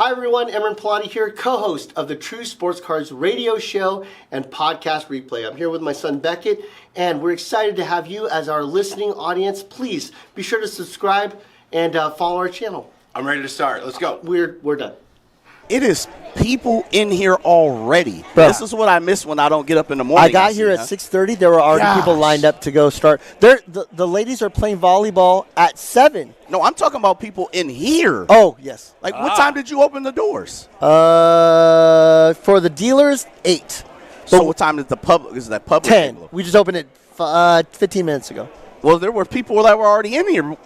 Hi everyone, Imran Pilati here, co-host of the True Sports Cards radio show and podcast replay. I'm here with my son Beckett, and we're excited to have you as our listening audience. Please be sure to subscribe and follow our channel. I'm ready to start. Let's go. We're done. It is people in here already. Bro. This is what I miss when I don't get up in the morning. I got here at 6:30. There were already people lined up to go start. The ladies are playing volleyball at 7. No, I'm talking about people in here. Oh, yes. Like, what time did you open the doors? For the dealers, 8. So what time is the public? Is that public? 10. We just opened it 15 minutes ago. Well, there were people that were already in here.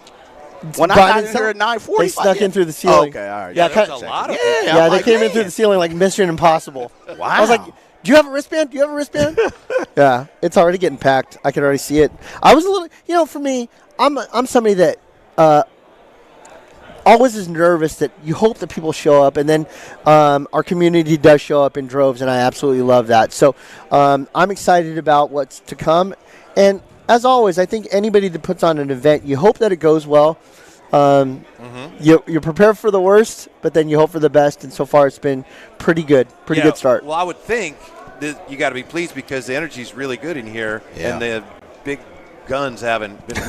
When I got in here at 9:40, they snuck in through the ceiling. Okay, all right. Yeah, That's a lot of people. Yeah, they came in through the ceiling like Mission Impossible. Wow. I was like, do you have a wristband? Do you have a wristband? Yeah, it's already getting packed. I can already see it. I was a little, for me, I'm somebody that always is nervous that you hope that people show up, and then our community does show up in droves, and I absolutely love that. So I'm excited about what's to come. And as always, I think anybody that puts on an event, you hope that it goes well. You're prepared for the worst, but then you hope for the best, and so far it's been pretty good. Pretty good start. Well, I would think that you got to be pleased because the energy is really good in here, and the big guns haven't been.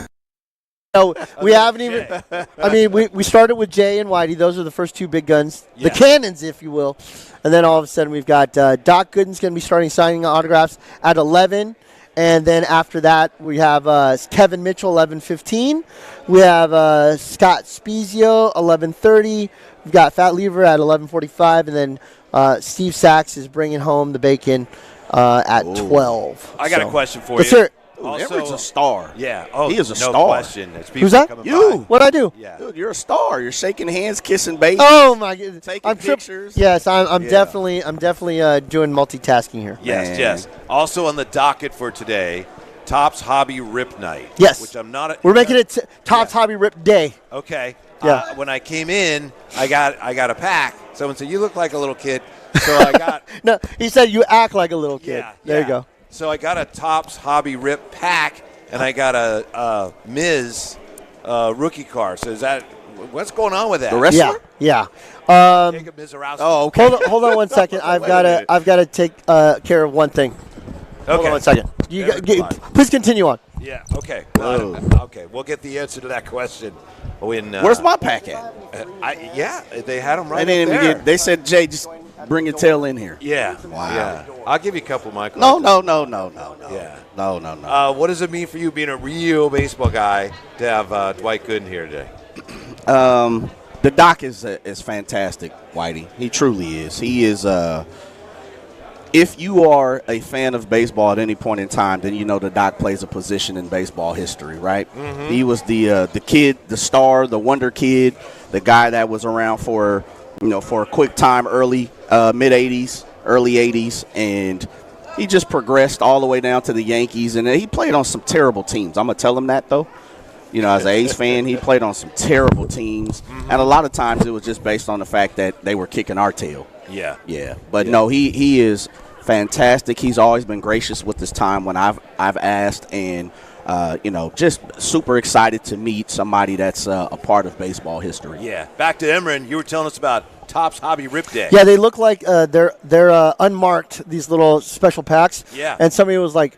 No, we haven't even. I mean, we started with Jay and Whitey. Those are the first two big guns, the cannons, if you will. And then all of a sudden we've got Doc Gooden's going to be starting signing autographs at 11. And then after that, we have Kevin Mitchell, 11:15. We have Scott Spiezio, 11:30. We've got Fat Lever at 11:45. And then Steve Sachs is bringing home the bacon at 12. I got a question for Let's you. hear it. Everett's a star. Yeah. Oh, he is a no star. question. It's people Who's that? coming You. by. What'd I do? Yeah. Dude, you're a star. You're shaking hands, kissing babies. Oh my goodness! Taking pictures. Yes, I'm definitely doing multitasking here. Yes, Man. yes. Also on the docket for today, Topps Hobby Rip Night. Yes. Which I'm not. We're making it Topps Hobby Rip Day. Okay. Yeah. When I came in, I got a pack. Someone said, "You look like a little kid," so I got. No, he said you act like a little kid. Yeah. There you go. So I got a Topps Hobby Rip pack, and I got a Miz rookie car. So is that what's going on with that? The wrestler? Yeah. Jacob Mizorowski. Oh, okay. Hold on one second. I've got to take care of one thing. Okay. Hold on one second. Please continue on. Yeah. Okay. Okay. We'll get the answer to that question. When, Where's my pack at? They had them right They didn't up even there. get. They said, Jay, just bring your tail in here. Yeah. Wow. Yeah. I'll give you a couple, Michael. No. Yeah. No. What does it mean for you being a real baseball guy to have Dwight Gooden here today? The doc is fantastic, Whitey. He truly is. He is. If you are a fan of baseball at any point in time, then you know the doc plays a position in baseball history, right? Mm-hmm. He was the kid, the star, the wonder kid, the guy that was around for a quick time, early mid '80s, early '80s, and he just progressed all the way down to the Yankees, and he played on some terrible teams. I'm gonna tell him that though. As an A's fan, he played on some terrible teams, and a lot of times it was just based on the fact that they were kicking our tail. Yeah. But no, he is fantastic. He's always been gracious with his time when I've asked, and just super excited to meet somebody that's a part of baseball history. Yeah. Back to Imran, you were telling us about Topps Hobby Rip Day. Yeah, they look like they're unmarked, these little special packs. Yeah. And somebody was like,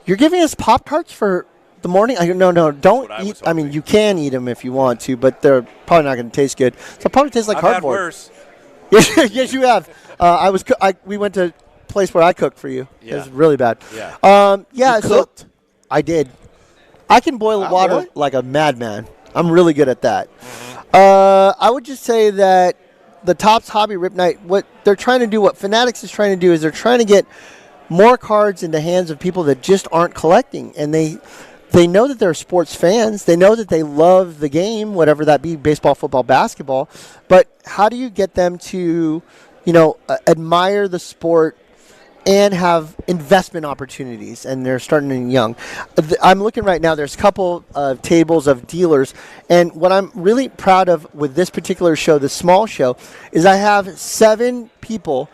"You're giving us Pop-Tarts for the morning?" I go, no, don't eat. I mean, you can eat them if you want to, but they're probably not going to taste good. So probably taste like I've cardboard. had worse. Yes, you have. We went to a place where I cooked for you. Yeah. It was really bad. Yeah. You cooked? I did. I can boil water boy. like a madman. I'm really good at that. Mm-hmm. I would just say that the Topps Hobby Rip Night, what they're trying to do, what Fanatics is trying to do, is they're trying to get more cards in the hands of people that just aren't collecting. And they know that they're sports fans. They know that they love the game, whatever that be, baseball, football, basketball. But how do you get them to, admire the sport and have investment opportunities? And they're starting young. I'm looking right now. There's a couple of tables of dealers. And what I'm really proud of with this particular show, the small show, is I have 7 people,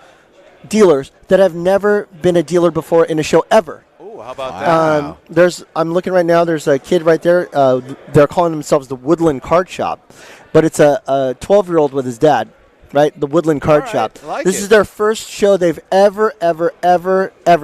dealers, that have never been a dealer before in a show ever. Oh, how about that? I'm looking right now. There's a kid right there. They're calling themselves the Woodland Card Shop, but it's a 12-year-old with his dad. right? The Woodland Card All right, Shop. I like This it. is their first show they've ever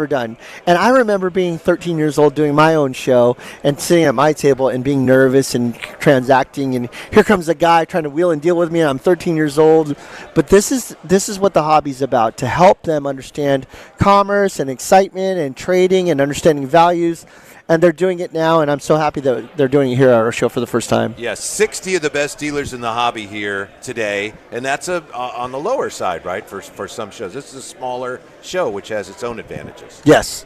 done. And I remember being 13 years old doing my own show and sitting at my table and being nervous and transacting. And here comes a guy trying to wheel and deal with me, and I'm 13 years old. But this is what the hobby's about, to help them understand commerce and excitement and trading and understanding values. And they're doing it now, and I'm so happy that they're doing it here at our show for the first time. Yes, 60 of the best dealers in the hobby here today, and that's on the lower side, right, for some shows. This is a smaller show, which has its own advantages. Yes,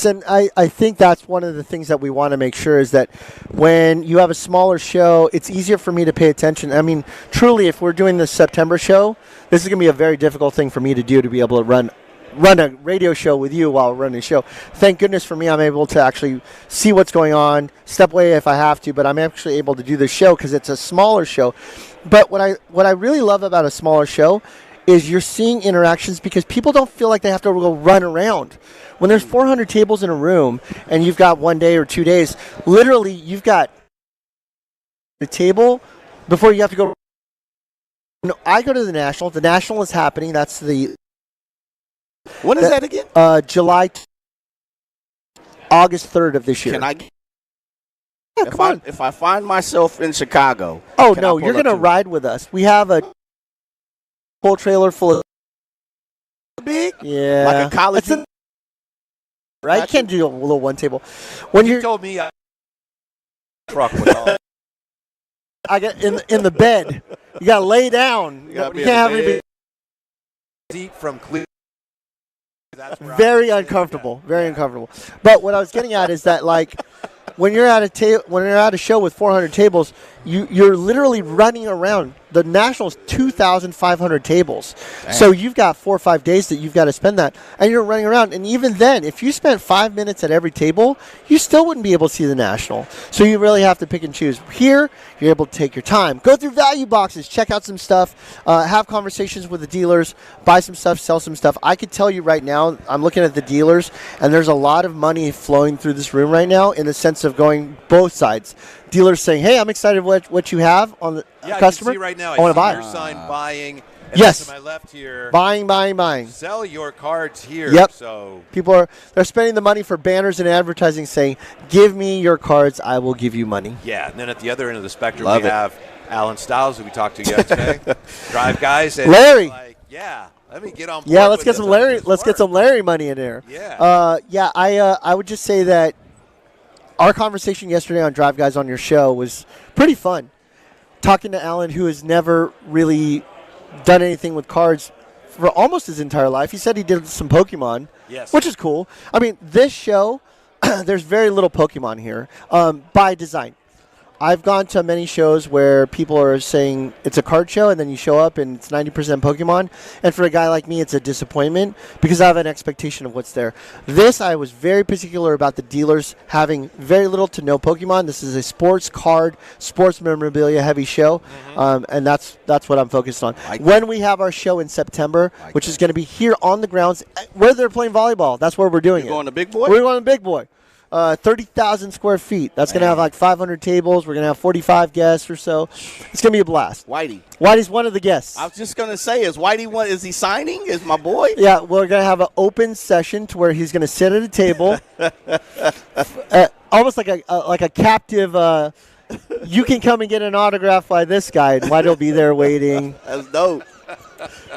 and I think that's one of the things that we want to make sure is that when you have a smaller show, it's easier for me to pay attention. I mean, truly, if we're doing the September show, this is going to be a very difficult thing for me to do, to be able to run a radio show with you while running a show. Thank goodness for me, I'm able to actually see what's going on, step away if I have to, but I'm actually able to do this show because it's a smaller show. But what I really love about a smaller show is you're seeing interactions, because people don't feel like they have to go run around. When there's 400 tables in a room and you've got 1 day or 2 days, literally you've got the table before you have to go. I go to the National. The National is happening. That's the When is that again? August 3rd of this year. Can I? Yeah, come on. If I find myself in Chicago. Oh, can I no, pull you're up going to to- ride with us. We have a whole trailer full of big, yeah, like a college. That's right? You can't do a little one table. When You you're told me I truck with all. I get in the bed. You got to lay down. You gotta be can't in have the anybody. Seat from Cleveland. That's where Very I- uncomfortable. Very uncomfortable. But what I was getting at is that, like, when you're at a show with 400 tables, you're literally running around. The National's 2,500 tables. Dang. So you've got 4 or 5 days that you've got to spend that, and you're running around. And even then, if you spent 5 minutes at every table, you still wouldn't be able to see the National. So you really have to pick and choose. Here, you're able to take your time, go through value boxes, check out some stuff, have conversations with the dealers, buy some stuff, sell some stuff. I could tell you right now, I'm looking at the dealers, and there's a lot of money flowing through this room right now in the sense of going both sides. Dealers saying, "Hey, I'm excited what you have on the customer. I can see right now. I want to buy your it." sign buying. And Yes. To my left here. Buying. Sell your cards here. Yep. So People they're spending the money for banners and advertising, saying, "Give me your cards, I will give you money." yeah, and then at the other end of the spectrum, Love we it. have Alan Stiles, who we talked to yesterday. Drive guys. And Larry. Like, yeah, let me get on board. Yeah, let's with get this. some Let's Larry. make this Let's get work. some Larry money in there. Yeah. I would just say that our conversation yesterday on Drive Guys on your show was pretty fun. Talking to Alan, who has never really done anything with cards for almost his entire life. He said he did some Pokemon, Yes. which is cool. I mean, this show, there's very little Pokemon here by design. I've gone to many shows where people are saying it's a card show, and then you show up and it's 90% Pokemon. And for a guy like me, it's a disappointment because I have an expectation of what's there. This, I was very particular about the dealers having very little to no Pokemon. This is a sports card, sports memorabilia heavy show, and that's what I'm focused on. Like when we have our show in September, Like which that. is going to be here on the grounds where they're playing volleyball, that's where we're doing You're it. going to Big Boy? We're going to Big Boy. 30,000 square feet. That's going to have like 500 tables. We're going to have 45 guests or so. It's going to be a blast. Whitey. Whitey's one of the guests. I was just going to say, is Whitey one? Is he signing? Is my boy? Yeah, we're going to have an open session to where he's going to sit at a table, almost like a captive. You can come and get an autograph by this guy, and Whitey'll be there waiting. That's dope.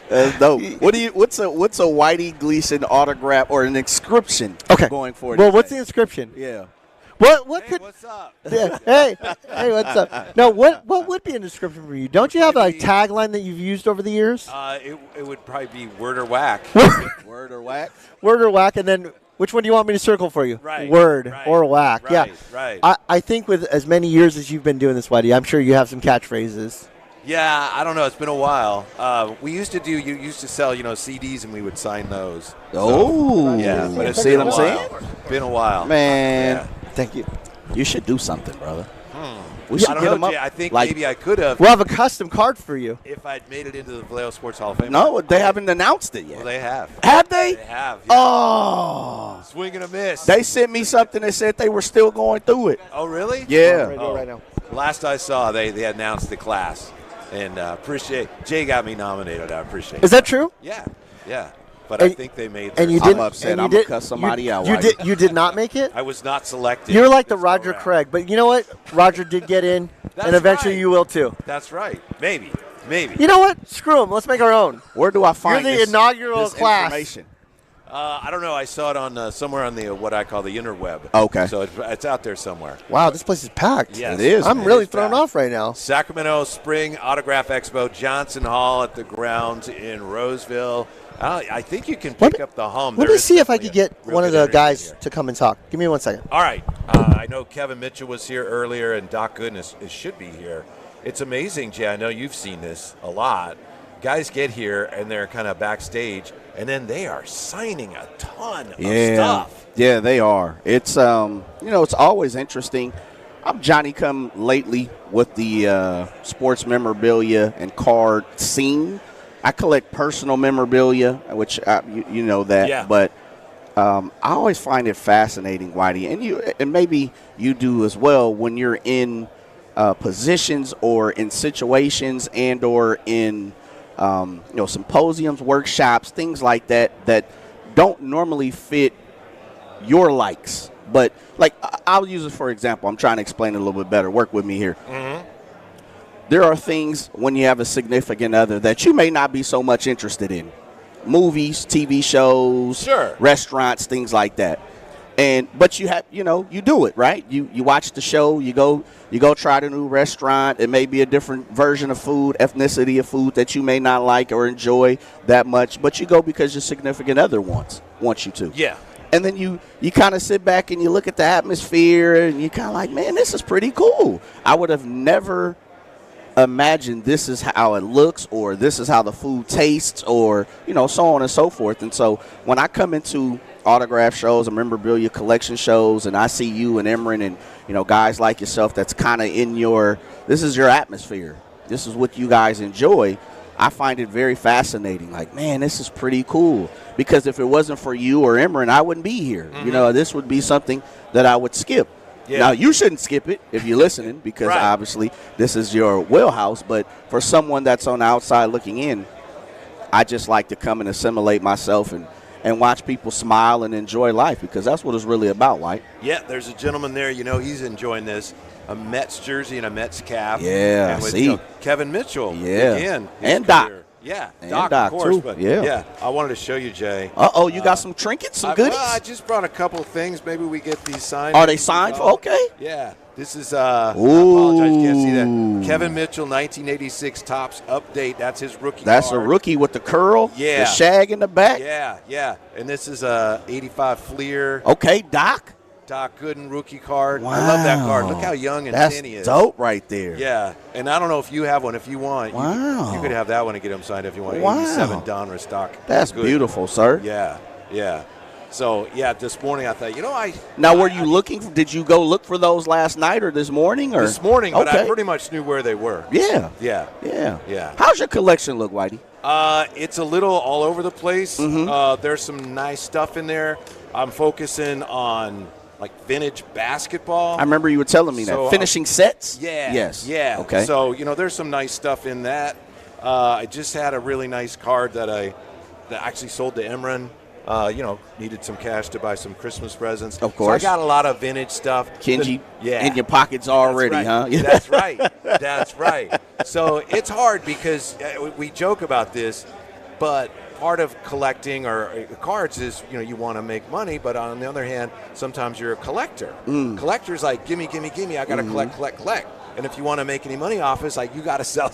That's dope. What's a Whitey Gleason autograph or an inscription going for? Well, what's the inscription? Yeah. What Hey, could? what's up? Yeah, hey, what's up? No, what would be a description for you? Don't you have a tagline that you've used over the years? It would probably be word or whack. Word or whack? Word or whack, and then which one do you want me to circle for you? Right, Word right, or whack. right, Yeah. right. I think with as many years as you've been doing this, Whitey, I'm sure you have some catchphrases. Yeah, I don't know. It's been a while. You used to sell, CDs, and we would sign those. Oh. Yeah, but it's See been what a I'm while. saying? Been a while. Man, Yeah. Thank you. you should do something, brother. We I should don't get know, him up. Jay. I think like- maybe I could have We'll have a custom card for you. if I'd made it into the Vallejo Sports Hall of Fame. No, they haven't announced it yet. Well, they have. Have they? They have. Yeah. Oh. Swing and a miss. They sent me something that said they were still going through it. Oh, really? Yeah. Right now. Last I saw, they announced the class. And appreciate Jay got me nominated. I appreciate it. Is that true? Yeah. But I think they made. And you I'm didn't. upset. I'm gonna cuss somebody out. You did not make it. I was not selected. You're like the Roger Craig, but you know what? Roger did get in, and eventually right. you will too. That's right. Maybe. You know what? Screw them. Let's make our own. Where do I find You're the inaugural this class. information? I don't know. I saw it on somewhere on the what I call the interweb. Okay. So it's out there somewhere. Wow, this place is packed. Yes. It is. I'm really thrown off right now. Sacramento Spring Autograph Expo, Johnson Hall at the grounds in Roseville. I think you can pick up the hum. Let me see if I could get one of the guys to come and talk. Give me 1 second. All right. I know Kevin Mitchell was here earlier, and Doc Gooden should be here. It's amazing, Jay. I know you've seen this a lot. Guys get here, and they're kind of backstage, and then they are signing a ton of stuff. Yeah, they are. It's it's always interesting. I'm Johnny come lately with the sports memorabilia and card scene. I collect personal memorabilia, which you know that. Yeah. But I always find it fascinating, Whitey, and maybe you do as well when you're in positions or in situations and or in symposiums, workshops, things like that don't normally fit your likes. But like I'll use it for example. I'm trying to explain it a little bit better. Work with me here. Mm-hmm. There are things when you have a significant other that you may not be so much interested in. Movies, TV shows, sure, restaurants, things like that. But you have, you do it, right? You watch the show, you go try the new restaurant. It may be a different version of food, ethnicity of food that you may not like or enjoy that much, but you go because your significant other wants you to. Yeah. And then you kind of sit back and you look at the atmosphere and you kind of like, man, this is pretty cool. I would have never imagine this is how it looks or this is how the food tastes or so on and so forth. And so when I come into autograph shows and memorabilia collection shows and I see you and Imran and guys like yourself that's kind of in this is your atmosphere, this is what you guys enjoy, I find it very fascinating. Like, man, this is pretty cool, because if it wasn't for you or Imran, I wouldn't be here. Mm-hmm. This would be something that I would skip. Yeah. Now, you shouldn't skip it if you're listening, because right. Obviously this is your wheelhouse. But for someone that's on the outside looking in, I just like to come and assimilate myself and watch people smile and enjoy life, because that's what it's really about, right? Yeah, there's a gentleman there, he's enjoying this. A Mets jersey and a Mets cap. Yeah, and with, Kevin Mitchell. Yeah. Again. And Doc. Yeah, and Doc, of course. Too. But yeah. I wanted to show you, Jay. You got some trinkets, some goodies? I just brought a couple of things. Maybe we get these signed. Are they signed? Okay. Yeah. This is, I apologize, you can't see that. Kevin Mitchell, 1986 Topps update. That's his rookie That's card. A rookie with the curl, yeah, the shag in the back. Yeah. And this is a 85 Fleer. Okay, Doc Gooden rookie card. Wow. I love that card. Look how young and thin he is. That's dope right there. Yeah, and I don't know if you have one. If you want, wow. you could have that one and get him signed if you want. Wow. 87 Donruss Doc. That's Gooden. Beautiful, sir. Yeah. So, this morning I thought, Now, were you looking? Did you go look for those last night or this morning? Or this morning, but okay. I pretty much knew where they were. Yeah. How's your collection look, Whitey? It's a little all over the place. Mm-hmm. There's some nice stuff in there. I'm focusing on like vintage basketball. I remember you were telling me that. Finishing sets? Yeah. Yes. Yeah. Okay. So, there's some nice stuff in that. I just had a really nice card that I actually sold to Imran. Needed some cash to buy some Christmas presents. Of course. So I got a lot of vintage stuff. Kenji, in your pockets already, huh? That's right. That's right. So it's hard because we joke about this, but part of collecting or cards is, you want to make money, but on the other hand, sometimes you're a collector. Collector's like, gimme, I got to collect. And if you want to make any money off us, like, you got to sell.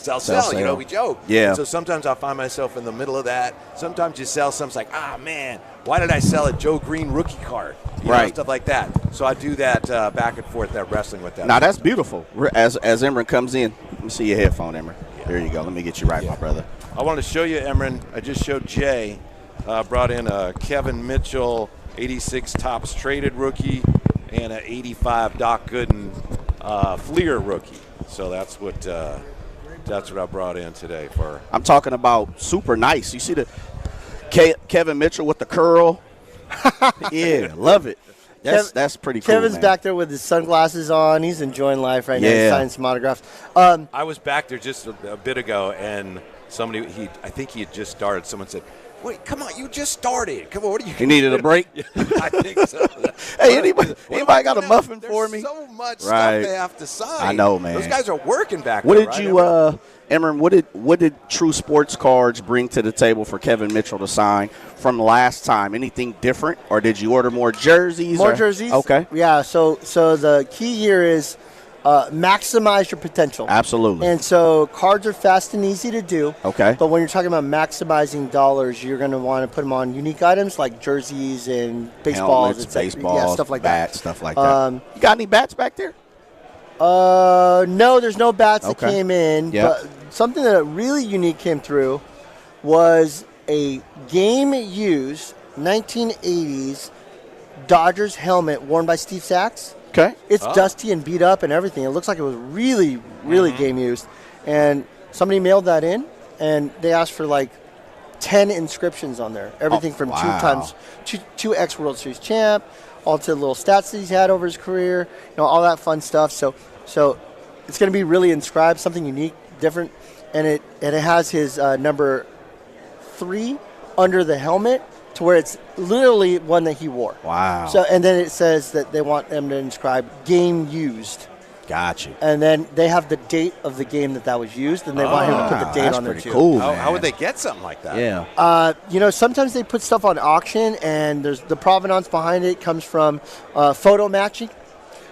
We joke. Yeah. And so sometimes I find myself in the middle of that. Sometimes you sell something, it's like, man, why did I sell a Joe Green rookie card? Right. Stuff like that. So I do that back and forth, that wrestling with that. Now, that's beautiful. As Imran comes in, let me see your headphone, Imran. Yeah. There you go. Let me get you right, my brother. I want to show you, Imran. I just showed Jay. Brought in a Kevin Mitchell 86 Topps traded rookie and an 85 Doc Gooden Fleer rookie. So that's what I brought in today for. I'm talking about super nice. You see the Kevin Mitchell with the curl? Yeah, love it. That's pretty cool. Kevin's man. back there with his sunglasses on. He's enjoying life right now. Yeah. He's signing some autographs. I was back there just a bit ago, and somebody, I think he had just started. Someone said, "Wait, come on, you just started. Come on, what are you?" He needed a break. I think so. Hey, anybody got a muffin for me? There's so much Right. stuff they have to sign. I know, man. Those guys are working back What there. did right? you, Imran? What did True Sports Cards bring to the table for Kevin Mitchell to sign from last time? Anything different, or did you order more jerseys? More jerseys. Okay. Yeah. So the key here is maximize your potential. Absolutely. And so cards are fast and easy to do. Okay. But when you're talking about maximizing dollars, you're going to want to put them on unique items like jerseys and baseballs, Helmets, et cetera. baseballs, yeah, stuff like bats, that. stuff like that. You got any bats back there? No, there's no bats Okay. that came in. Yep. But something that really unique came through was a game-used 1980s Dodgers helmet worn by Steve Sachs. Okay. It's dusty and beat up and everything. It looks like it was really, really game used. And somebody mailed that in, and they asked for like 10 inscriptions on there. Everything from wow. two ex World Series champ, all to the little stats that he's had over his career, all that fun stuff. So it's going to be really inscribed, something unique, different, and it has his number 3 under the helmet, to where it's literally one that he wore. Wow. So, and then it says that they want them to inscribe game used. Got you. And then they have the date of the game that was used, and they want him to put the date that's on there pretty too. cool. How would they get something like that? Yeah. Sometimes they put stuff on auction, and there's the provenance behind it comes from photo matching.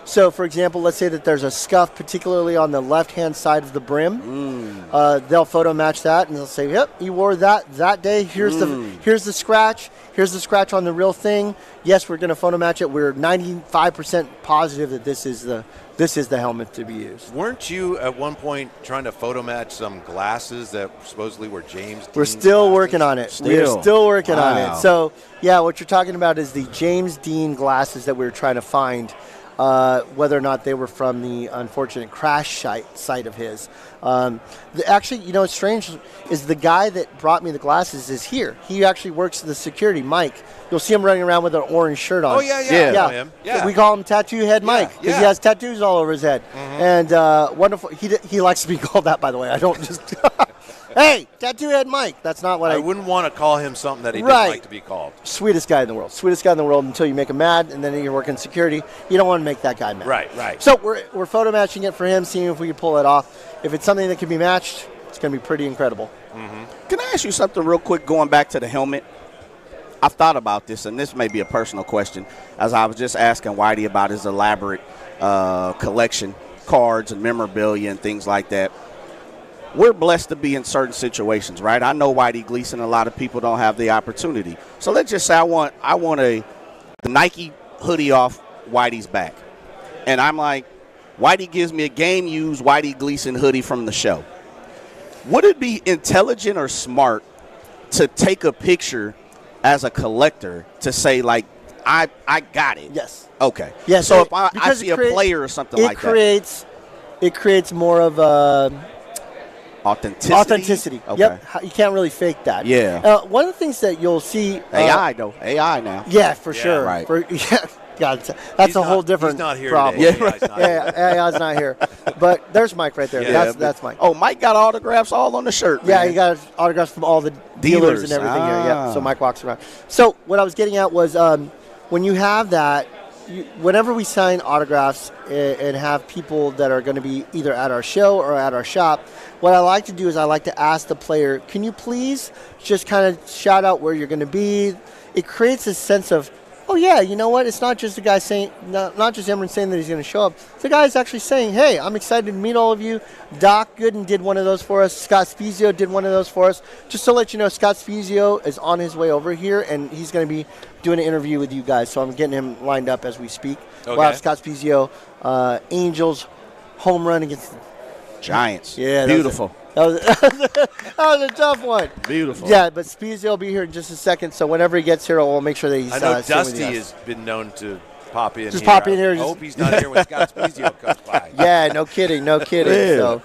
So, for example, let's say that there's a scuff, particularly on the left-hand side of the brim. They'll photo match that, and they'll say, "Yep, you wore that day. Here's the scratch. Here's the scratch on the real thing. Yes, we're going to photo match it. We're 95% positive that this is the helmet to be used." Weren't you at one point trying to photo match some glasses that supposedly were James We're Dean still glasses? working on it. We're still working on Wow. it. So, yeah, what you're talking about is the James Dean glasses that we were trying to find. Whether or not they were from the unfortunate crash site of his. Actually, what's strange is the guy that brought me the glasses is here. He actually works the security, Mike. You'll see him running around with an orange shirt on. Oh, yeah. I know him. Yeah. We call him Tattoo Head Mike because he has tattoos all over his head. And wonderful. He likes to be called that, by the way. I don't just... Hey, Tattoo Head Mike. That's not what I wouldn't want to call him something that he didn't like to be called. Sweetest guy in the world. Sweetest guy in the world until you make him mad, and then you're working security. You don't want to make that guy mad. Right. So we're photo matching it for him, seeing if we can pull it off. If it's something that can be matched, it's going to be pretty incredible. Can I ask you something real quick going back to the helmet? I've thought about this, and this may be a personal question, as I was just asking Whitey about his elaborate collection, cards and memorabilia and things like that. We're blessed to be in certain situations, right? I know Whitey Gleason, a lot of people don't have the opportunity. So let's just say I want the Nike hoodie off Whitey's back. And I'm like, Whitey gives me a game-used Whitey Gleason hoodie from the show. Would it be intelligent or smart to take a picture as a collector to say, like, I got it? Yes. Okay. Yes. So if I see a player or something like that. It creates more of a... Authenticity. Okay. Yep. You can't really fake that. Yeah. One of the things that you'll see... AI, though. AI now. Yeah, for sure. Right. That's a whole different he's not here problem. today. AI's not here. AI's not here. But there's Mike right there. Yeah. That's Mike. Oh, Mike got autographs all on the shirt, Yeah, man. he got autographs from all the dealers and everything here. Yeah. So Mike walks around. So what I was getting at was when you have that, whenever we sign autographs and have people that are going to be either at our show or at our shop, what I like to do is I like to ask the player, can you please just kind of shout out where you're going to be? It creates a sense of, oh, yeah, you know what? It's not just the guy saying, not just Imran saying that he's going to show up. The guy's actually saying, hey, I'm excited to meet all of you. Doc Gooden did one of those for us. Scott Spiezio did one of those for us. Just to let you know, Scott Spiezio is on his way over here, and he's going to be doing an interview with you guys. So I'm getting him lined up as we speak. Okay. We'll have Scott Spiezio, Angels, home run against the Giants. Yeah, beautiful. That was a tough one. Beautiful. Yeah, but Spiezio will be here in just a second. So whenever he gets here, we'll make sure that he's. I know sitting with Dusty us. has been known to pop in. Just pop in here. I hope he's not here when Scott Spiezio comes by. Yeah, no kidding. Yeah. So,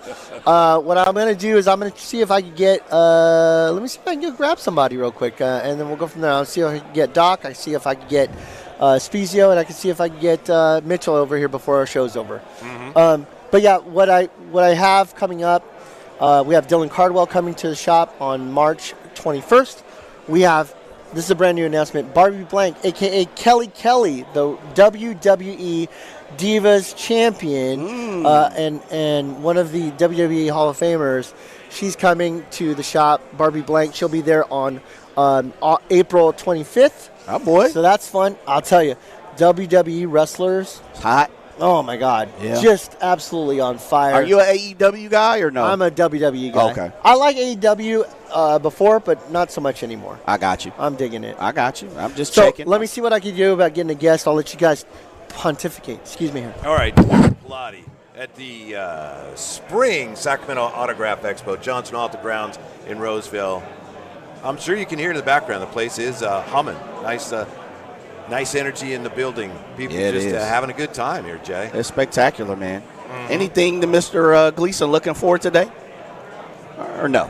what I'm going to do is I'm going to see if I can get. Let me see if I can go grab somebody real quick, and then we'll go from there. I'll see if I can get Doc. I see if I can get Spiezio, and I can see if I can get Mitchell over here before our show's over. But yeah, what I have coming up, we have Dylan Cardwell coming to the shop on March 21st. This is a brand new announcement, Barbie Blank, a.k.a. Kelly Kelly, the WWE Divas champion, and one of the WWE Hall of Famers. She's coming to the shop, Barbie Blank. She'll be there on April 25th. Oh, boy. So that's fun. I'll tell you, WWE wrestlers. It's hot. Oh, my God. Yeah. Just absolutely on fire. Are you an AEW guy or no? I'm a WWE guy. Okay. I like AEW before, but not so much anymore. I got you. I'm digging it. I got you. I'm just So checking. let me see what I can do about getting a guest. I'll let you guys pontificate. Excuse me here. All right, Pilates at the spring Sacramento Autograph Expo, Johnson Alta Grounds in Roseville. I'm sure you can hear in the background. The place is humming. Nice energy in the building. People just having a good time here, Jay. It's spectacular, man. Anything to Mr. Gleason looking for today? Or no?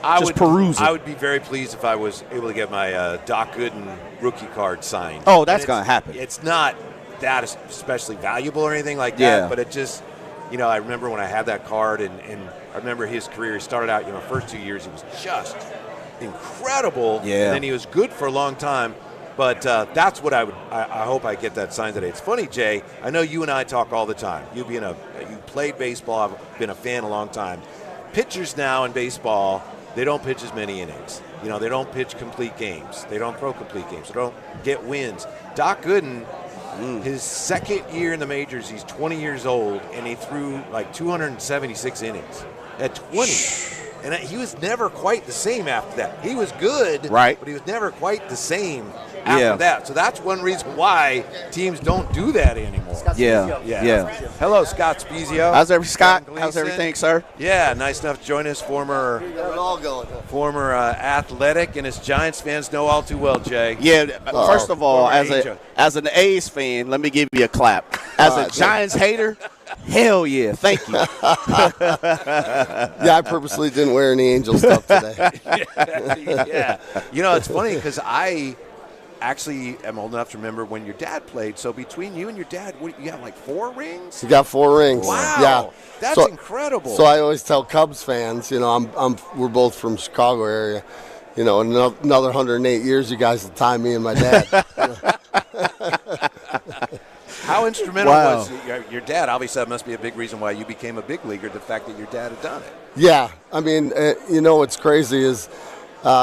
Perusing. I would be very pleased if I was able to get my Doc Gooden rookie card signed. Oh, that's going to happen. It's not that especially valuable or anything like that, but it just, I remember when I had that card, and I remember his career. He started out, first 2 years, he was just incredible. Yeah. And then he was good for a long time. But that's what I hope I get that signed today. It's funny, Jay. I know you and I talk all the time. You played baseball. I've been a fan a long time. Pitchers now in baseball, they don't pitch as many innings. They don't pitch complete games. They don't throw complete games. They don't get wins. Doc Gooden, his second year in the majors, he's 20 years old, and he threw like 276 innings at 20. And he was never quite the same after that. He was good, right? But he was never quite the same after that. So that's one reason why teams don't do that anymore. Yeah. Hello, Scott Spiezio. How's everything, sir? Yeah, nice enough to join us. Former athletic, and as Giants fans know all too well, Jay. Yeah. First of all, as an A's fan, let me give you a clap. As a Giants hater, hell yeah, thank you. I purposely didn't wear any Angel stuff today. Yeah. It's funny because I actually am old enough to remember when your dad played. So between you and your dad, you have like 4 rings? You got 4 rings. Wow. Yeah. That's incredible. So I always tell Cubs fans, we're both from Chicago area. Another 108 years, you guys will tie me and my dad. How instrumental was your dad? Obviously, that must be a big reason why you became a big leaguer, the fact that your dad had done it. Yeah. I mean, what's crazy is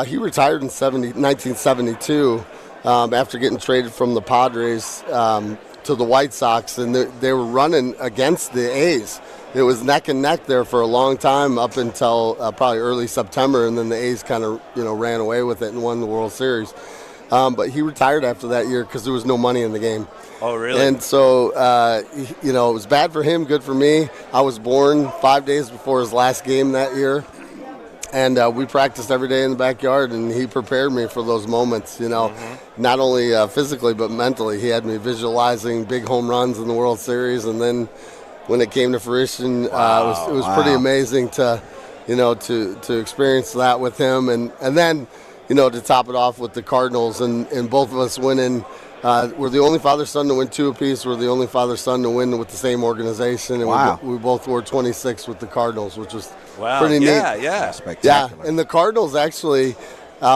he retired in 1972 after getting traded from the Padres to the White Sox, and they were running against the A's. It was neck and neck there for a long time up until probably early September, and then the A's kind of ran away with it and won the World Series. But he retired after that year because there was no money in the game. Oh, really? And so, it was bad for him, good for me. I was born 5 days before his last game that year. And we practiced every day in the backyard, and he prepared me for those moments, not only physically but mentally. He had me visualizing big home runs in the World Series, and then when it came to fruition, it was pretty amazing to experience that with him. And then, to top it off with the Cardinals and both of us winning. We're the only father-son to win 2 apiece. We're the only father-son to win with the same organization. And we both wore 26 with the Cardinals, which was pretty neat. Yeah. Spectacular. Yeah, and the Cardinals actually,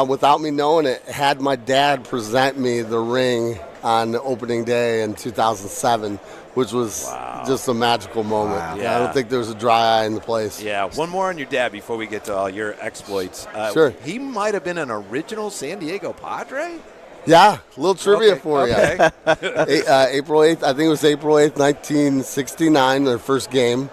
without me knowing it, had my dad present me the ring on opening day in 2007, which was just a magical moment. Wow. Yeah. I don't think there was a dry eye in the place. Yeah, one more on your dad before we get to all your exploits. Sure. He might have been an original San Diego Padre? Yeah, a little trivia for you. April 8th, I think it was April 8th, 1969, their first game.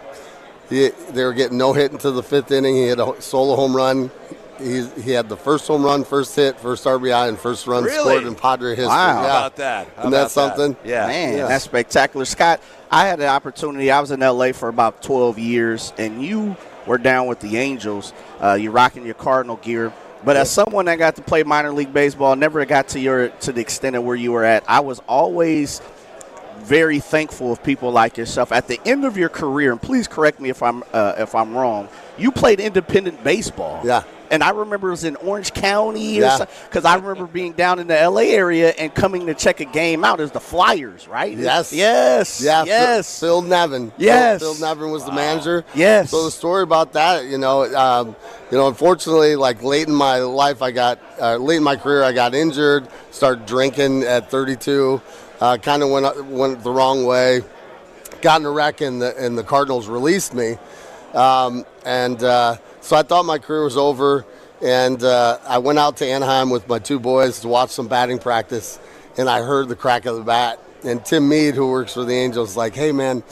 They were getting no hit into the 5th inning. He had a solo home run. He had the first home run, first hit, first RBI, and first run scored in Padre history. Wow. How about that? Isn't that something? Yeah. Man, that's spectacular. Scott, I had the opportunity. I was in L.A. for about 12 years, and you were down with the Angels. You're rocking your Cardinal gear. But as someone that got to play minor league baseball, never got to the extent of where you were at, I was always very thankful of people like yourself. At the end of your career, and please correct me if I'm wrong, you played independent baseball. Yeah. and I remember it was in Orange County Yeah. because I remember being down in the L.A. area and coming to check a game out. It was the Flyers, right? Yes. Yes. Yeah, Yes. Phil Nevin. Yes. Phil Nevin was the manager. Yes. So the story about that, unfortunately, like late in my life, late in my career, I got injured, started drinking at 32, kind of went the wrong way, got in a wreck, and the Cardinals released me. So I thought my career was over, and I went out to Anaheim with my two boys to watch some batting practice, and I heard the crack of the bat. And Tim Mead, who works for the Angels, like, "Hey, man,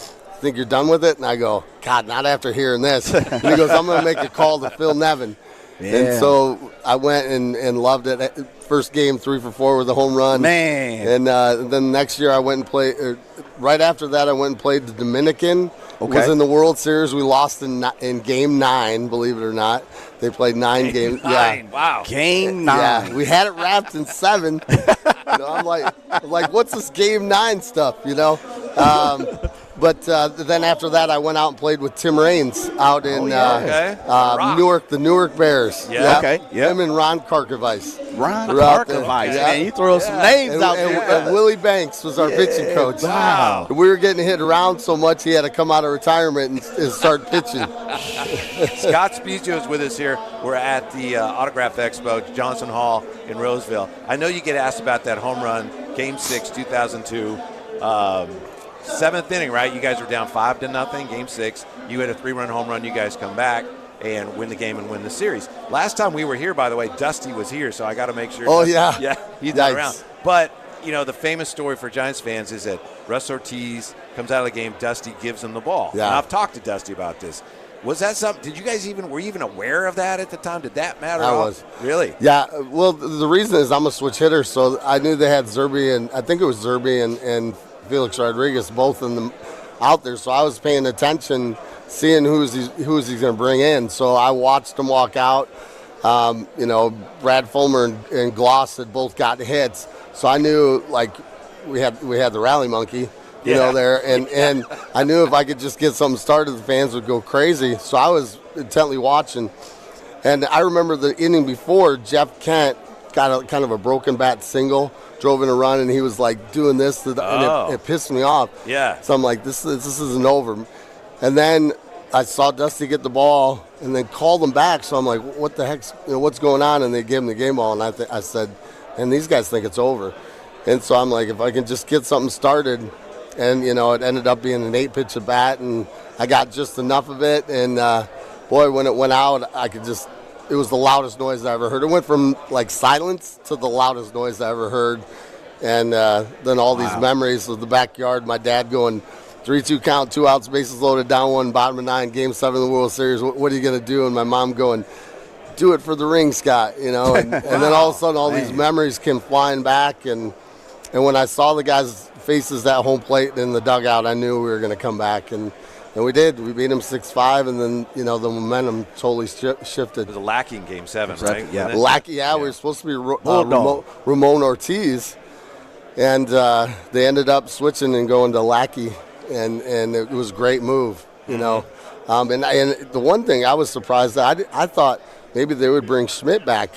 think you're done with it?" And I go, "God, not after hearing this." And he goes, "I'm going to make a call to Phil Nevin." Yeah. And so I went and loved it. First game, 3 for 4 with a home run. Man. And then next year I went and played. Right after that, I went and played the Dominican. Okay. Was in the World Series. We lost in Game 9, believe it or not. They played 9 games. Yeah. Wow. Game 9. Yeah, we had it wrapped in 7. I'm like, what's this Game 9 stuff? But then after that, I went out and played with Tim Raines out in Newark, the Newark Bears. Yeah. Okay. Yeah. Him and Ron Karkovice. Ron We're out there. Karkovice. Yeah. Man, you throw some names And, out and, there. and Willie Banks was our pitching coach. Wow. We were getting hit around so much he had to come out of retirement and start pitching. Scott Spiezio is with us here. We're at the Autograph Expo, Johnson Hall in Roseville. I know you get asked about that home run, Game 6, 2002. 7th inning, right? You guys were down 5-0, Game 6. You had a 3-run home run. You guys come back and win the game and win the series. Last time we were here, by the way, Dusty was here, so I got to make sure. Oh, Dusty, yeah. Yeah, he's not Yikes. around. But, the famous story for Giants fans is that Russ Ortiz comes out of the game, Dusty gives him the ball. Yeah. And I've talked to Dusty about this. Was that something? Did you guys were you even aware of that at the time? Did that matter? I was. Really? Yeah. Well, the reason is I'm a switch hitter, so I knew they had Zerby and I think it was Zerby and Felix Rodriguez both out there. So I was paying attention, seeing who's he's going to bring in. So I watched them walk out. Brad Fulmer and Gloss had both got hits, so I knew we had the rally monkey. There, and I knew if I could just get something started, the fans would go crazy. So I was intently watching, and I remember the inning before, Jeff Kent got kind of a broken bat single, drove in a run, and he was like doing this, and it pissed me off. Yeah. So I'm like, this isn't over, and then I saw Dusty get the ball, and then called him back. So I'm like, what the heck's what's going on? And they gave him the game ball, and I said, and these guys think it's over, and so I'm like, if I can just get something started. And, it ended up being an 8-pitch at bat, and I got just enough of it. And, boy, when it went out, it was the loudest noise I ever heard. It went from, silence to the loudest noise I ever heard. And then all these memories of the backyard, my dad going 3-2 count, 2 outs, bases loaded, down 1, bottom of 9, Game 7 of the World Series. What are you going to do? And my mom going, do it for the ring, Scott, And then all of a sudden, all these memories came flying back. And when I saw the guys' faces at home plate in the dugout, I knew we were going to come back, and we did. We beat them 6-5, and then the momentum totally shifted. It was a lacking Game 7, right? Yeah. Lackey, we were supposed to be Ramon Ortiz, and they ended up switching and going to Lackey, and it was a great move, And the one thing I was surprised that I thought maybe they would bring Schmidt back,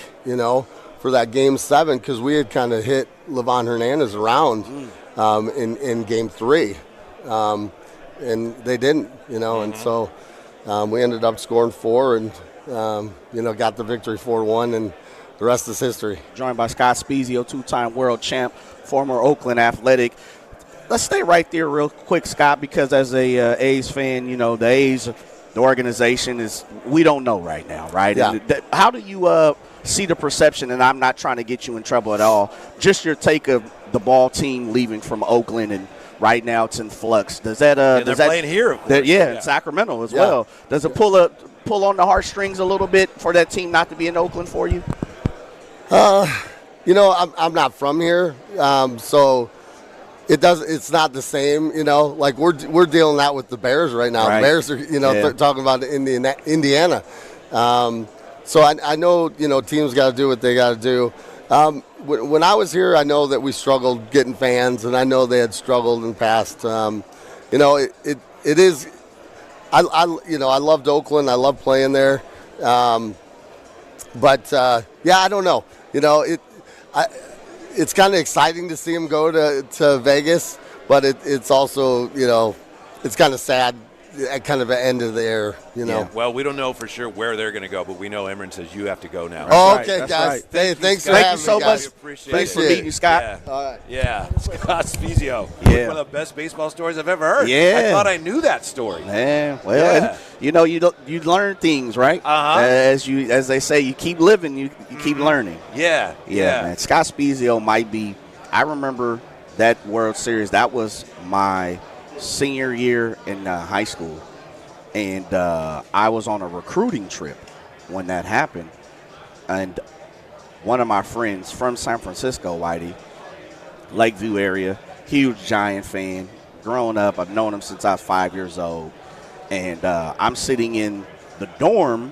for that Game 7, because we had kind of hit Levon Hernandez around. In Game 3, and they didn't, and so we ended up scoring 4 and, got the victory 4-1, and the rest is history. Joined by Scott Spiezio, 2-time world champ, former Oakland Athletic. Let's stay right there real quick, Scott, because as a A's fan, the A's, the organization we don't know right now, right? Yeah. And how do you see the perception, and I'm not trying to get you in trouble at all, just your take of the ball team leaving from Oakland, and right now it's in flux. Does that they're playing here, of course. in Sacramento as well. Does it pull on the heartstrings a little bit for that team not to be in Oakland for you? I'm not from here, so it's not the same. We're dealing that with the Bears right now. Right. The Bears are talking about Indiana. So I know teams got to do what they got to do. When I was here, I know that we struggled getting fans, and I know they had struggled in the past. It is. I loved Oakland. I love playing there. But yeah, I don't know. It's kind of exciting to see him go to Vegas, but it's also it's kind of sad at kind of an end of the air. Yeah. Well, we don't know for sure where they're going to go, but we know Imran says you have to go now. Oh, That's okay, right. guys. That's Hey, thanks for Thank having you so me, guys. much. Appreciate Thanks it. for meeting you, Scott. Yeah. All right. Yeah, Scott Spiezio. Yeah. One of the best baseball stories I've ever heard. Yeah. I thought I knew that story. Man, well, Yeah. you learn things, right? Uh-huh. As they say, you keep living, you keep learning. Yeah. Yeah, man. Scott Spiezio might be. I remember that World Series. That was my senior year in high school, and I was on a recruiting trip when that happened. And one of my friends from San Francisco, Whitey, Lakeview area, huge Giant fan. Growing up, I've known him since I was 5 years old, and I'm sitting in the dorm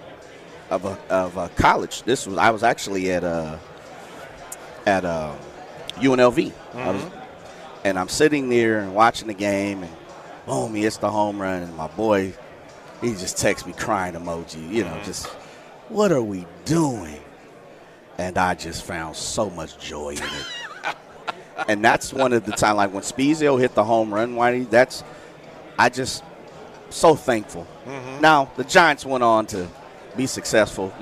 of a college. I was actually at UNLV. And I'm sitting there and watching the game, and boom, he hits the home run, and my boy, he just texts me crying emoji, just, what are we doing? And I just found so much joy in it. And that's one of the times, like when Spiezio hit the home run, Whitey, I just so thankful. Now, the Giants went on to be successful,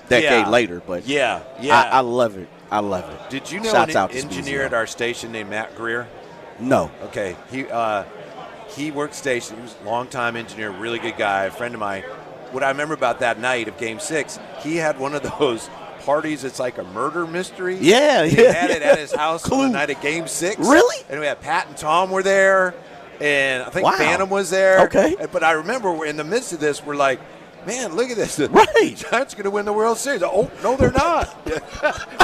decade later, but I love it. I love it. Did you know Shouts out an to engineer Spiezio. at our station named Matt Greer? No. Okay. He worked station. He was a longtime engineer, really good guy, a friend of mine. What I remember about that night of Game 6, he had one of those parties. It's like a murder mystery. Yeah, He had it at his house on the night of Game 6. Really? And we had Pat and Tom were there, and I think Wow. Phantom was there. Okay. But I remember we're in the midst of this, we're like, man, look at this. The Right. Giants are going to win the World Series. Oh, no, they're not.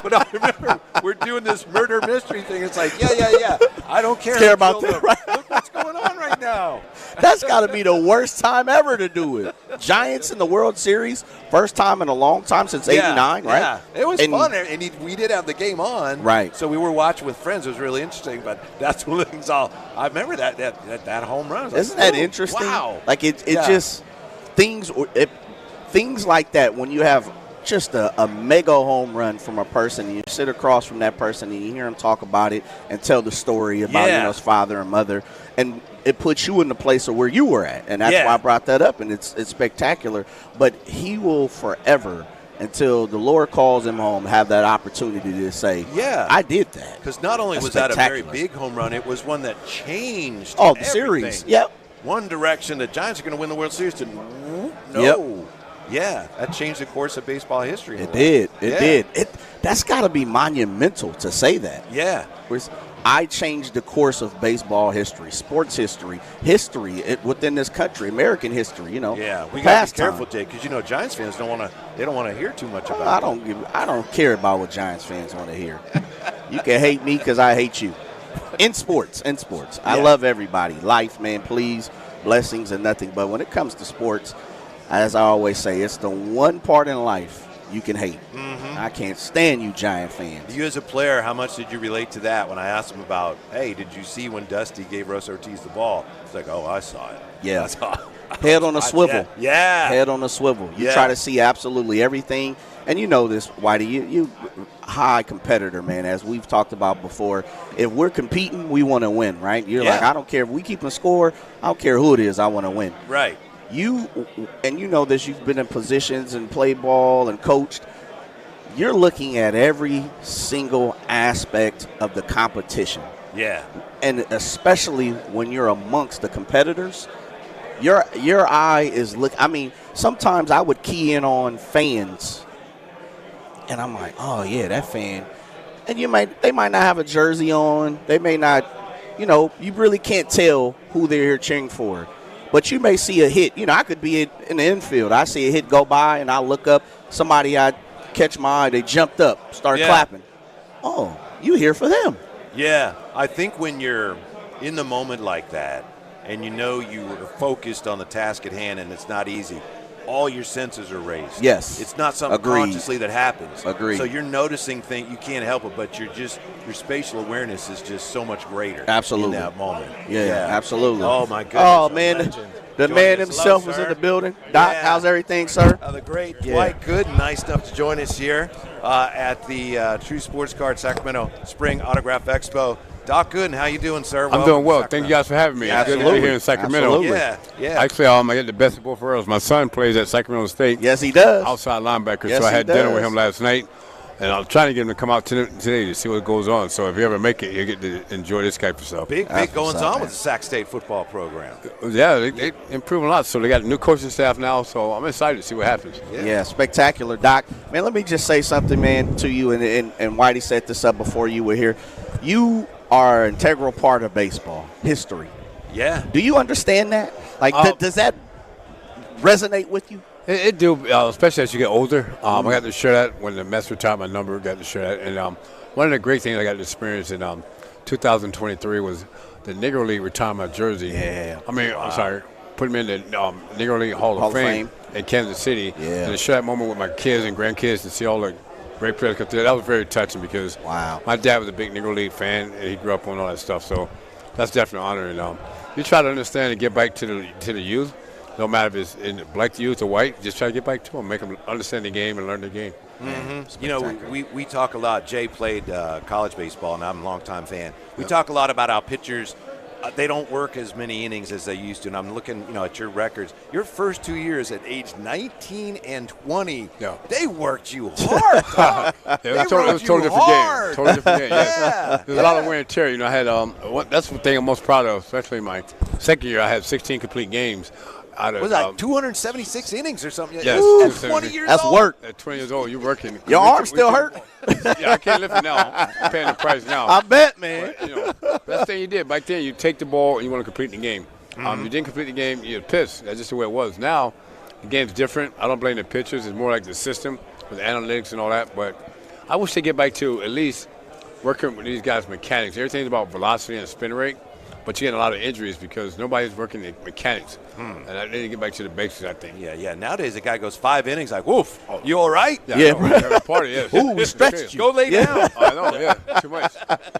But I remember we're doing this murder mystery thing. It's like, yeah. I don't care about until that, right? Look what's going on right now. That's got to be the worst time ever to do it. Giants in the World Series, first time in a long time since '89, right? Yeah, it was fun, and we did have the game on, right? So we were watching with friends. It was really interesting, but that's one of the things. I remember that home run. Isn't that interesting? Wow! Like it just things like that when you have just a mega home run from a person, and you sit across from that person and you hear him talk about it and tell the story about his father and mother, and it puts you in the place of where you were at, and that's why I brought that up, and it's spectacular. But he will forever, until the Lord calls him home, have that opportunity to say, I did that. Because not only was that a very big home run, it was one that changed the series. Yep. One direction, the Giants are going to win the World Series, to no. Yep. Yeah, that changed the course of baseball history. It did. It did. That's got to be monumental to say that. Yeah. I changed the course of baseball history, sports history within this country, American history. Yeah, we got to be careful, Jake, because Giants fans don't want to hear too much about it. I don't care about what Giants fans want to hear. You can hate me because I hate you. In sports, I love everybody. Life, man, please, blessings and nothing. But when it comes to sports, as I always say, it's the one part in life you can hate. I can't stand you Giant fans. You as a player, how much did you relate to that when I asked him about, hey, did you see when Dusty gave Russ Ortiz the ball? It's like, oh, I saw it. Yeah. I saw it. Head on a swivel. Yeah. Head on a swivel. You try to see absolutely everything. And you know this, Whitey, you high competitor, man, as we've talked about before. If we're competing, we want to win, right? You're like, I don't care if we keep a score. I don't care who it is. I want to win. Right. You know this, you've been in positions and played ball and coached. You're looking at every single aspect of the competition. Yeah. And especially when you're amongst the competitors, your eye is sometimes I would key in on fans and I'm like, oh yeah, that fan. And they might not have a jersey on. They may not, you really can't tell who they're here cheering for. But you may see a hit. I could be in the infield. I see a hit go by, and I look up. Somebody, I catch my eye. They jumped up, start clapping. Oh, you here for them. Yeah. I think when you're in the moment like that, and you are focused on the task at hand, and it's not easy, all your senses are raised. Yes. It's not something consciously that happens. Agreed. So you're noticing things. You can't help it, but your spatial awareness is just so much greater. Absolutely. In that moment. Yeah, absolutely. Oh, my goodness. Oh, man. The man himself was in the building. Doc, how's everything, sir? The great Dwight Gooden, nice enough to join us here at the True Sports Card Sacramento Spring Autograph Expo. Doc Gooden, how you doing, sir? I'm doing well. Thank you guys for having me. Yeah, it's good to be here in Sacramento. Yeah. Actually, I get the best of both worlds. My son plays at Sacramento State. Yes, he does. Outside linebacker. Yes, so I had he dinner does. with him last night. And I'm trying to get him to come out today to see what goes on. So if you ever make it, you get to enjoy this type of stuff. Big goings on with the Sac State football program. Yeah, they improving a lot. So they got a new coaching staff now. So I'm excited to see what happens. Yeah, spectacular, Doc. Man, let me just say something, man, to you. And Whitey set this up before you were here. You are an integral part of baseball history. Yeah. Do you understand that? Like, does that resonate with you? It do, especially as you get older. I got to share that when the Mets retired my number. Got to share that, and one of the great things I got to experience in 2023 was the Negro League retired my jersey. Yeah. I'm sorry, put me in the Negro League Hall of Fame in Kansas City. Yeah. And to share that moment with my kids and grandkids to see all the great players come through. That was very touching because my dad was a big Negro League fan and he grew up on all that stuff. So that's definitely an honor. And you try to understand and get back to the youth. No matter if it's in black youth or white, just try to get back to them, make them understand the game and learn the game. Mm-hmm. You know, we talk a lot. Jay played college baseball, and I'm a longtime fan. We talk a lot about how pitchers, they don't work as many innings as they used to. And I'm looking, at your records. Your first 2 years at age 19 and 20, they worked you hard. It was a totally different game. Totally different game. Yes. There's a lot of wear and tear. I had that's the thing I'm most proud of, especially my second year. I had 16 complete games. Was that 276 innings or something? Yes. At 20 years That's old? work. At 20 years old, you're working. Your arm still hurt? Yeah, I can't lift it now. I'm paying the price now. I bet, man. But, that's the thing you did. Back then, you take the ball and you want to complete the game. You didn't complete the game, you're pissed. That's just the way it was. Now, the game's different. I don't blame the pitchers. It's more like the system with analytics and all that. But I wish they get back to at least working with these guys' mechanics. Everything's about velocity and spin rate. But you get a lot of injuries because nobody's working the mechanics. And I need to get back to the basics, I think. Yeah. Nowadays, the guy goes 5 innings like, woof, you all right? Yeah. Party, yes. Ooh, we stretched you. Go lay down. I know, yeah. Too much.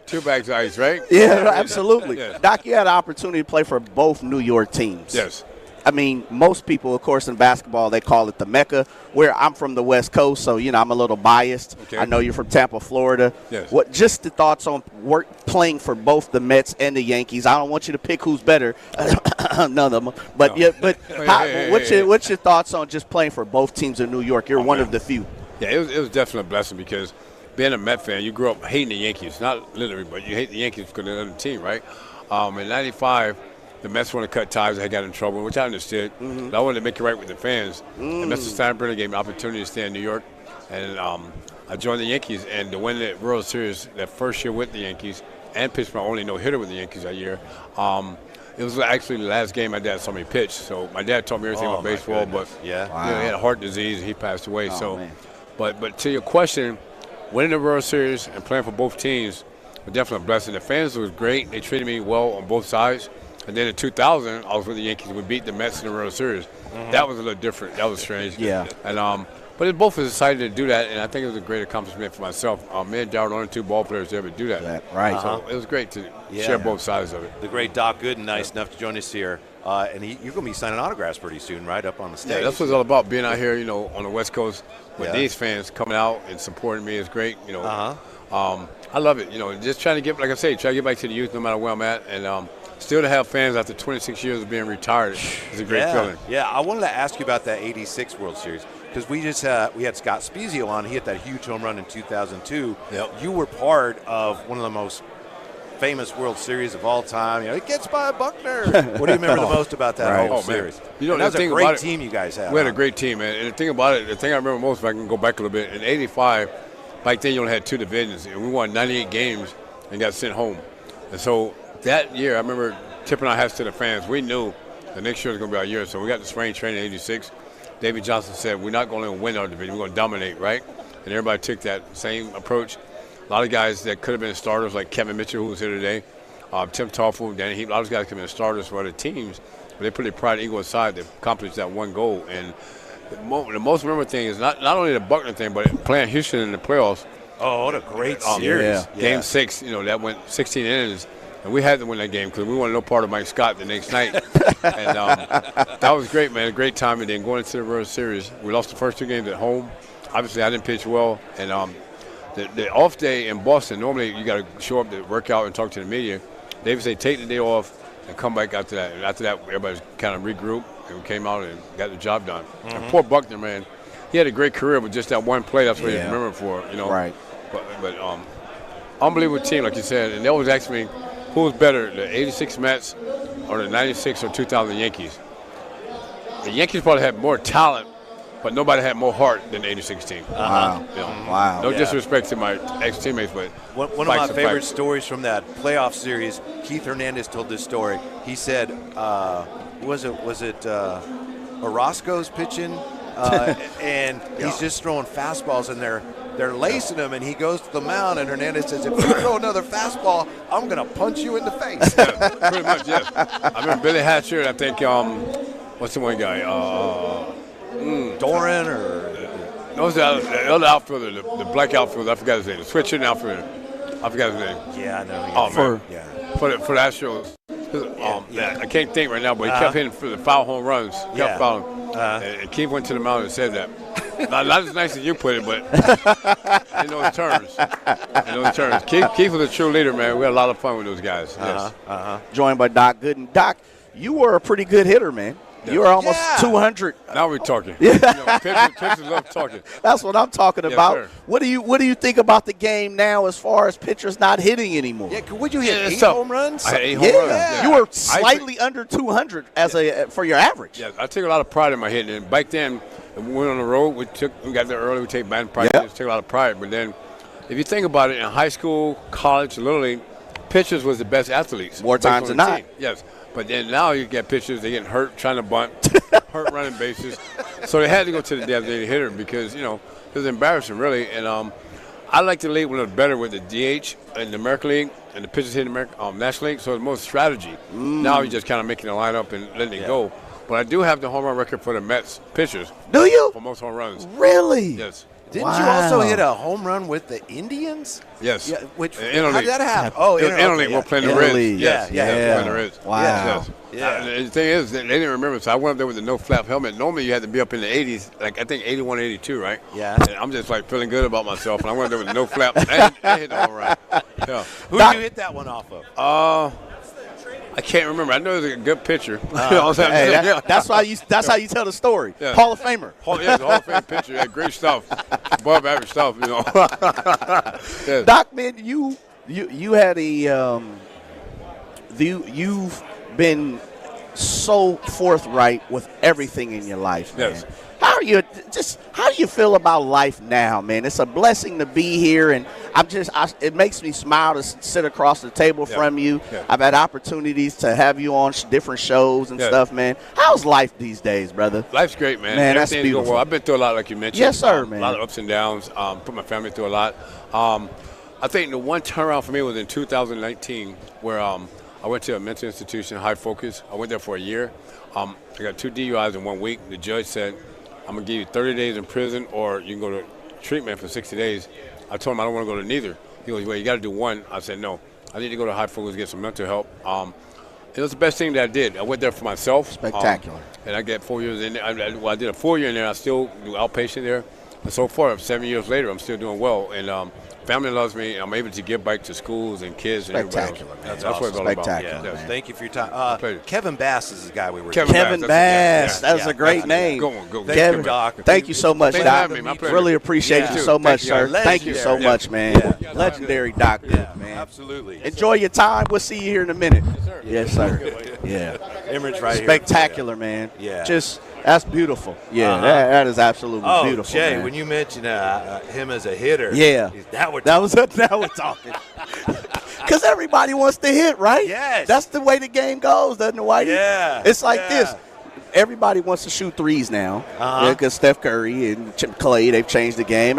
2 bags of ice, right? Yeah, absolutely. Yeah. Doc, you had an opportunity to play for both New York teams. Yes. I mean, most people, of course, in basketball, they call it the Mecca. Where I'm from the West Coast, so, I'm a little biased. Okay. I know you're from Tampa, Florida. Yes. What just the thoughts on playing for both the Mets and the Yankees? I don't want you to pick who's better. None of them. But, what's your thoughts on just playing for both teams in New York? You're one of the few. Yeah, it was definitely a blessing because being a Met fan, you grew up hating the Yankees. Not literally, but you hate the Yankees because they're the other team, right? In 95, the Mets wanted to cut ties. They got in trouble, which I understood. But I wanted to make it right with the fans. And Mr. Steinbrenner gave me an opportunity to stay in New York. And I joined the Yankees. And to win the World Series that first year with the Yankees and pitched my only no-hitter with the Yankees that year, it was actually the last game my dad saw me pitch. So my dad taught me everything about baseball. But wow. he had a heart disease. And he passed away. But to your question, winning the World Series and playing for both teams was definitely a blessing. The fans was great. They treated me well on both sides. And then in 2000, I was with the Yankees. We beat the Mets in the World Series. That was a little different. That was strange. Yeah. And but it both was excited to do that, and I think it was a great accomplishment for myself. Me and Darryl are the only 2 ball players to ever do that. Right. So it was great to share both sides of it. The great Doc Gooden, nice enough to join us here. And you're going to be signing autographs pretty soon, right, up on the stage. Yeah, that's what it's all about, being out here, on the West Coast with these fans coming out and supporting me is great, I love it, just trying to get, like I say, try to get back to the youth no matter where I'm at. And still to have fans after 26 years of being retired is a great feeling. Yeah, I wanted to ask you about that 86 World Series because we had Scott Spiezio on. He hit that huge home run in 2002. Yep. You were part of one of the most famous World Series of all time. It gets by Buckner. What do you remember the most about that whole series? Man. That was a great team you guys had. We had a great team, man. And the thing about it, the thing I remember most, if I can go back a little bit, in 85, back then you only had 2 divisions, and we won 98 games and got sent home. And so that year, I remember tipping our hats to the fans. We knew the next year was going to be our year. So we got the spring training in 86. David Johnson said, we're not going to win our division. We're going to dominate, right? And everybody took that same approach. A lot of guys that could have been starters, like Kevin Mitchell, who was here today, Tim Toffel, Danny Heap, a lot of those guys could have been starters for other teams. But they put their pride and ego aside to accomplish that one goal. And the most memorable thing is not only the Buckner thing, but playing Houston in the playoffs. Oh, what a great series. Game 6, that went 16 innings. And we had to win that game because we wanted no part of Mike Scott the next night. And that was great, man. A great time. And then going into the World Series, we lost the first 2 games at home. Obviously, I didn't pitch well. And the off day in Boston, normally you got to show up to work out and talk to the media. They would say take the day off and come back after that. And after that, everybody kind of regrouped and we came out and got the job done. And poor Buckner, man, he had a great career, but just that one play, that's what he's remembered for, you know. Right. But unbelievable team, like you said. And they always ask me, who was better, the 86 Mets or the 96 or 2000 Yankees? The Yankees probably had more talent, but nobody had more heart than the 86 team. Wow. You know, Wow. No disrespect to my ex-teammates, but One of my favorite stories from that playoff series, Keith Hernandez told this story. He said, was it Orozco's pitching? And he's just throwing fastballs, and they're lacing him, and he goes to the mound, and Hernandez says, if you throw another fastball, I'm going to punch you in the face. Pretty much, yes. I remember Billy Hatcher, I think, what's the one guy? Doran or... No, it was the other outfielder, the black outfielder. I forgot his name. The switching outfielder. I forgot his name. Yeah, I know. Oh, man. Yeah. For the Astros. I can't think right now, but he kept hitting for the foul home runs. Kept fouling. And Keith went to the mound and said that. Not as nice as you put it, but in those terms. Keith was a true leader, man. We had a lot of fun with those guys. Yes. Joined by Doc Gooden. Doc, you were a pretty good hitter, man. You were almost 200. Now we're talking. Pitchers love talking. That's what I'm talking about. Sir. What do you think about the game now as far as pitchers not hitting anymore? Yeah, would you hit 8 home runs? I had 8 home runs. Yeah. You were slightly under 200 for your average. Yeah, I take a lot of pride in my hitting. And back then, when we went on the road, we got there early, we take batting practice, take a lot of pride. But then, if you think about it, in high school, college, Little League, pitchers was the best athletes. More times than not. Yes. But then now you get pitchers, they getting hurt trying to bunt, hurt running bases. So they had to go to the designated hitter because, you know, it was embarrassing, really. And I like to league when it was better with the DH in the American League and the pitchers hit in the National League. So it's more strategy. Now you're just kind of making a lineup and letting it go. But I do have the home run record for the Mets pitchers. Do you? For most home runs. Really? Yes. Didn't you also hit a home run with the Indians? Yes. Yeah, how Interleague. did that happen? Oh, Interleague. We're playing the Reds. Interleague. Yes. Yeah. Playing the Reds. Wow. Yes. Yeah. The thing is, they didn't remember, so I went up there with a no-flap helmet. Normally, you had to be up in the 80s, like I think 81, 82, right? Yeah. And I'm just like feeling good about myself, and I went up there with no flap. I hit the home run. Yeah. Who did you hit that one off of? I can't remember. I know it was a good pitcher. That's how you tell the story. Yeah. Hall of Famer. The Hall of Fame pitcher. Yeah, great stuff. Above average stuff, you know. Yes. Doc, man, you had a you've been so forthright with everything in your life, man. Yes. How do you feel about life now, man? It's a blessing to be here, and it makes me smile to sit across the table from you. Yeah. I've had opportunities to have you on different shows and stuff, man. How's life these days, brother? Life's great, man. Man, that's Everything's beautiful. going well. I've been through a lot, like you mentioned. Yes, sir, man. A lot of ups and downs. Put my family through a lot. I think the one turnaround for me was in 2019 where I went to a mental institution, High Focus. I went there for a year. I got 2 DUIs in 1 week. The judge said, I'm going to give you 30 days in prison or you can go to treatment for 60 days. I told him I don't want to go to neither. He goes, well, you got to do one. I said, no. I need to go to High Focus to get some mental help. It was the best thing that I did. I went there for myself. Spectacular. And I get 4 years in there. I did a 4 year in there. I still do outpatient there. And so far, 7 years later, I'm still doing well. And family loves me. I'm able to give back to schools and kids and everybody else. Spectacular, man. That's what it's all about. Spectacular, Yeah. man. Thank you for your time. Pleasure. Kevin Bass is the guy we were Kevin Bass. That's a great name. Go on. Kevin, Doc. thank you so much, Thanks for Doc. having me. My pleasure. Really appreciate Yeah. you so much, sir. you. Thank you so Legendary. much, man. Yeah. Legendary Doc, Yeah, man. absolutely. Enjoy your time. We'll see you here in a minute. Yes, sir. Yeah. Image right here. Spectacular, man. Yeah. Just, that's beautiful. Yeah, that is absolutely Oh, beautiful, Jay, man. when you mentioned him as a hitter, Yeah. now we're now we're talking. Because everybody wants to hit, right? Yes. That's the way the game goes, doesn't it, Whitey? Yeah. It's like Yeah. this. Everybody wants to shoot threes now because Steph Curry and Clay, they've changed the game.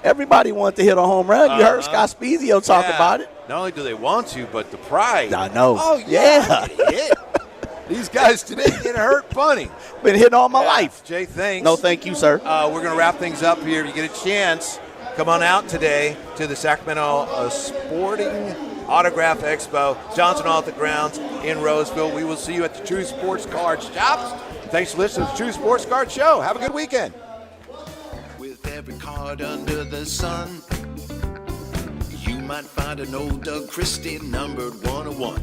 Everybody wants to hit a home run. You heard Scott Spiezio talk about it. Not only do they want to, but the pride. I know. Oh, Yeah. hit. These guys today get hurt bunting. Been hitting all my life. Jay, thanks. No, thank you, sir. We're going to wrap things up here. If you get a chance, come on out today to the Sacramento Sporting Autograph Expo. Johnson off the grounds in Roseville. We will see you at the True Sports Card shops. Thanks for listening to the True Sports Card Show. Have a good weekend. With every card under the sun, you might find an old Doug Christie numbered 101.